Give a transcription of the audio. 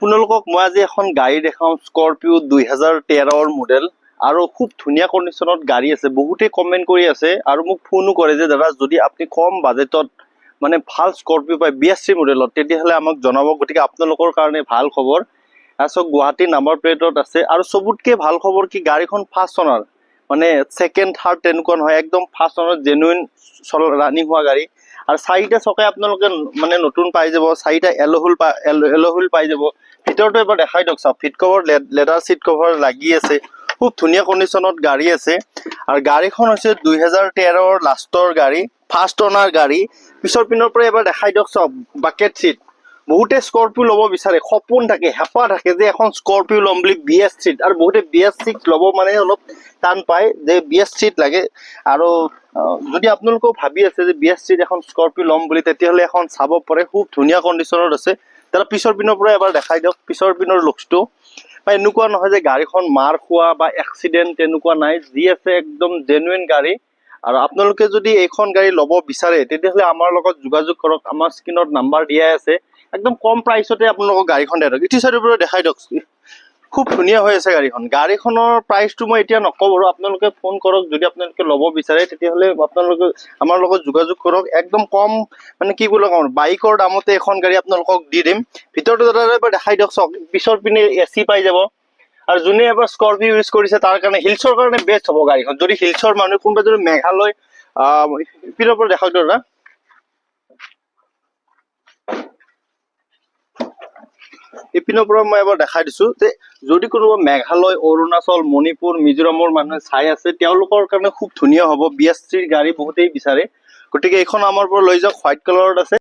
আপোনালোকক মই আজি এখন গাড়ী দেখাম স্কৰপিঅ 2013 মডেল আৰু খুব ধুনীয়া কণ্ডিশ্যনত গাড়ী আছে। বহুতে কমেন্ট কৰি আছে আৰু মোক ফোনো কৰে যে দাদা যদি আপুনি কম বাজেটত মানে ভাল স্কৰপিঅ পায় 82 মডেলত তেতিয়াহলে আমাক জনাব। গতিকে আপোনালোকৰ কাৰণে ভাল খবৰ। আছো গুৱাহাটী নাম্বাৰ প্লেটত আছে আৰু সবতকে ভাল খবৰ কি গাড়ীখন ফাৰ্ষ্ট অনাৰ মানে সেকেন্ড থাৰ্ড তেনেকুৱা নহয়, একদম ফাৰ্ষ্ট অনাৰ জেনুইন ৰানিং হোৱা গাড়ী। আৰু চাৰিটা চকাই আপোনালোকে মানে নতুন পাই যাব, চাৰিটা এল'হুইল পাই যাব। ভিতৰটো এবাৰ দেখাই দিয়ক। চাওক fit cover leather seat cover লাগি আছে, খুব ধুনীয়া কণ্ডিশ্যনত গাড়ী আছে। আৰু গাড়ীখন হৈছে 2013 লাষ্টৰ গাড়ী, ফাৰ্ষ্ট অনাৰ গাড়ী। পিছৰ পিনৰ পৰা এবাৰ দেখাই দিয়ক। চাওক বাকেট চিট। বহুতে স্কৰপিঅ ল'ব বিচাৰে, সপোন থাকে, হেঁপাহ থাকে যে এখন স্কৰপিঅ ল'ম বুলি BS6। আৰু বহুতে BS6 ল'ব মানে অলপ টান পায় যে BS6 লাগে। আৰু যদি আপোনালোকেও ভাবি আছে যে BS6 এখন স্কৰপিঅ ল'ম বুলি তেতিয়াহ'লে এখন চাব পাৰে, খুব ধুনীয়া কণ্ডিশ্যনত আছে। তাৰ পিছৰ পিনৰ পৰা এবাৰ দেখাই দিয়ক পিছৰ পিনৰ লুকছটো। বা এনেকুৱা নহয় যে গাড়ীখন মাৰ খোৱা বা এক্সিডেণ্ট তেনেকুৱা নাই, যি আছে একদম জেনুইন গাড়ী। আৰু আপোনালোকে যদি এইখন গাড়ী ল'ব বিচাৰে তেতিয়াহ'লে আমাৰ লগত যোগাযোগ কৰক। আমাৰ স্ক্ৰীনত নাম্বাৰ দিয়াই আছে। একদম কম প্ৰাইচতে আপোনালোকক গাড়ীখন দিয়া দিয়ক। ইটো চাইডৰ পৰা দেখাই দিয়ক, খুব ধুনীয়া হৈ আছে গাড়ীখন। গাড়ীখনৰ প্ৰাইচটো মই এতিয়া নকওঁ বাৰু, আপোনালোকে ফোন কৰক। যদি আপোনালোকে ল'ব বিচাৰে তেতিয়াহ'লে আপোনালোকে আমাৰ লগত যোগাযোগ কৰক। একদম কম মানে কি বুলি কওঁ, বাইকৰ দামতে এখন গাড়ী আপোনালোকক দি দিম। ভিতৰটো এবাৰ দেখাই দিয়ক। চাওক পিছৰ পিনে AC পাই যাব। আৰু যোনে এবাৰ স্কৰপিঅ ইউজ কৰিছে তাৰ কাৰণে হিলছৰ কাৰণে বেষ্ট হ'ব গাড়ীখন। যদি হিলছৰ মানুহ কোনোবা যদি মেঘালয় পিনৰ পৰা দেখাওক দাদা। ইপিনৰ পৰা মই এবাৰ দেখাই দিছো যে যদি কোনোবা মেঘালয়, অৰুণাচল, মণিপুৰ, মিজোৰামৰ মানুহে চাই আছে তেওঁলোকৰ কাৰণে খুব ধুনীয়া হ'ব। BS3 গাড়ী বহুতেই বিচাৰে। গতিকে এইখন আমাৰ পৰা লৈ যাওক, হোৱাইট কালাৰত আছে।